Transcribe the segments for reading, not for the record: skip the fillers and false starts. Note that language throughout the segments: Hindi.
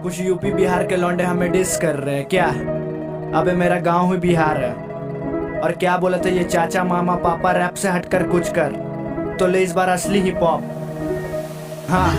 कुछ यूपी बिहार के लौंडे हमें डिस कर रहे हैं क्या? अबे मेरा गांव ही बिहार है। और क्या बोला था ये चाचा मामा पापा, रैप से हटकर कुछ कर। तो ले इस बार असली हिप हॉप। हाँ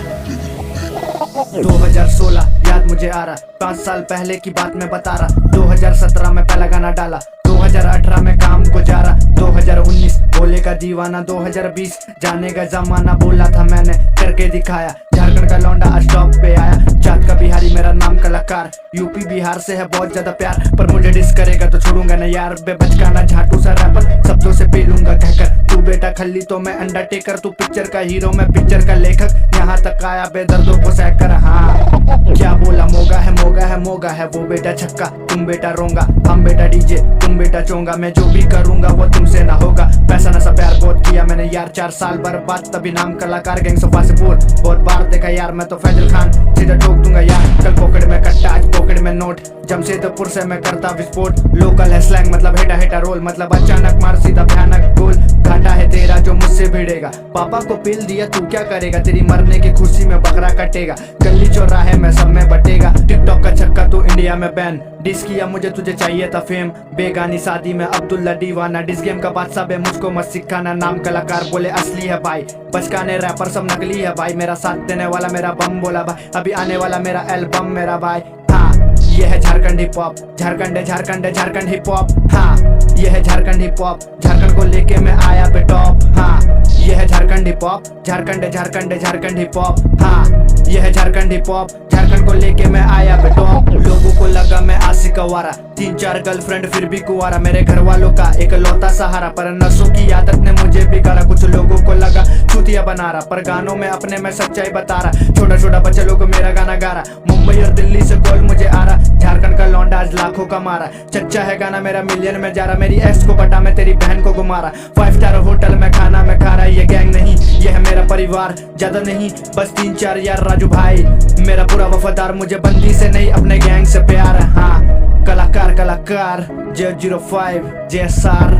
2016 याद मुझे आ रहा, 5 साल पहले की बात मैं बता रहा। 2017 में पहला गाना डाला, 2018 में काम को जा रहा, 2019 बोले का दीवाना, 2020 जाने का जमाना बोला था मैंने करके दिखाया। झारखंड का लौंडा आज टॉप पे आया, जात का बिहारी मेरा नाम कलाकार। यूपी बिहार से है बहुत ज्यादा प्यार, पर मुझे डिस करेगा तो छोड़ूंगा ना यार। बेबचकाना झाटू सा रैपर शब्दों से पी लूंगा कहकर। तू बेटा खल्ली तो मैं अंडरटेकर, तू पिक्चर का हीरो मैं पिक्चर का लेखक। यहाँ तक आया बेदर्दों को सहकर। हाँ क्या बोला, मोगा है मोगा है मोगा है वो बेटा छक्का, तुम बेटा रोंगा, हम बेटा डीजे तुम बेटा चोंगा। मैं जो भी करूंगा वो तुमसे ना होगा। पैसा नशा प्यार बहुत किया मैंने यार, 4 साल बर्बाद तभी नाम कलाकार। गैंग सोफा से बोल बहुत बार देखा यार, मैं तो फैजल खान सीधा ठोक दूंगा यार। कल पॉकेट में कट्टा आज पॉकेट में नोट, जमशेदपुर से मैं करता विस्फोट। लोकल है स्लैंग मतलब हेटा हेटा रोल, मतलब अचानक मार सीधा भयानक गोल। घाटा है तेरा जो मुझसे भिड़ेगा, पापा को पिल दिया तू क्या करेगा। तेरी मरने की खुशी में बकरा कटेगा, गली चौराहे में सब में बटेगा। टिकटॉक का छक्का तू इंडिया में बैन, डिस किया मुझे तुझे चाहिए था फेम। बेगानी शादी में अब्दुल्ला दीवाना, डिस गेम का बादशाह बे मुझको मत सिखाना। नाम कलाकार बोले असली है भाई, बचकाने रैपर सब नकली है भाई। मेरा साथ देने वाला मेरा बम बोला भाई, अभी आने वाला मेरा एल्बम मेरा भाई। हाँ ये है झारखंड हिप हॉप, झारखंड है झारखंड है झारखंड हिप हॉप। हाँ ये है झारखंड हिप हॉप, झारखंड को लेके मैं आया पे टॉप। हाँ ये है झारखंड हिप हॉप, झारखंड है झारखंड है झारखंड हिप हॉप। हाँ ये है झारखंड हिप हॉप, झारखंड को लेके मैं आया पे टॉप। लोगों को लगा मैं आशिक आवारा, 3-4 गर्लफ्रेंड फिर भी कुंवारा। मेरे घर वालों का एक लौता सहारा, पर नशों की आदत ने मुझे बिगाड़ा। कुछ लोगों को लगा चूतिया बना रहा, पर गानों में अपने मैं सच्चाई बता रहा। छोटा छोटा बच्चा लोग मेरा गाना गा रहा, मुंबई और दिल्ली से कॉल मुझे आ रहा। झारखंड का लौंडा आज लाखों का मारा, चच्चा है गाना मेरा मिलियन में जा रहा। मेरी एक्स को बटा मैं तेरी बहन को घुमा रहा, 5 स्टार होटल में खाना मैं खा रहा। ये गैंग नहीं ये है मेरा परिवार, ज्यादा नहीं बस 3-4 यार। राजू भाई मेरा पूरा वफादार, मुझे बंदी से नहीं अपने गैंग से प्यार है। हाँ कलाकार कलाकार J05 JSR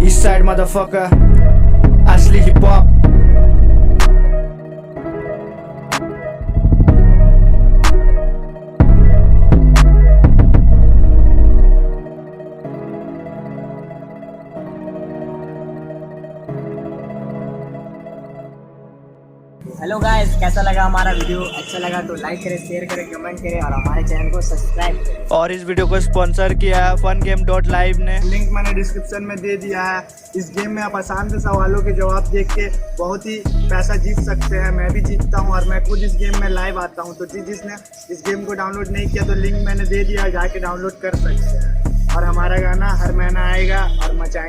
East Side motherfucker, असली हिप हॉप। हेलो गाइस, कैसा लगा हमारा वीडियो? अच्छा लगा तो लाइक करें, शेयर करें, कमेंट करें और हमारे चैनल को सब्सक्राइब करें। और इस वीडियो को स्पॉन्सर किया है fungame.live ने। लिंक मैंने डिस्क्रिप्शन में दे दिया है। इस गेम में आप आसान से सवालों के जवाब देख के बहुत ही पैसा जीत सकते हैं। मैं भी जीतता हूं और मैं खुद इस गेम में लाइव आता हूं। तो जिसने इस गेम को डाउनलोड नहीं किया तो लिंक मैंने दे दिया, जाके डाउनलोड कर सकते हैं। और हमारा गाना हर महीना आएगा और मचाएंगे।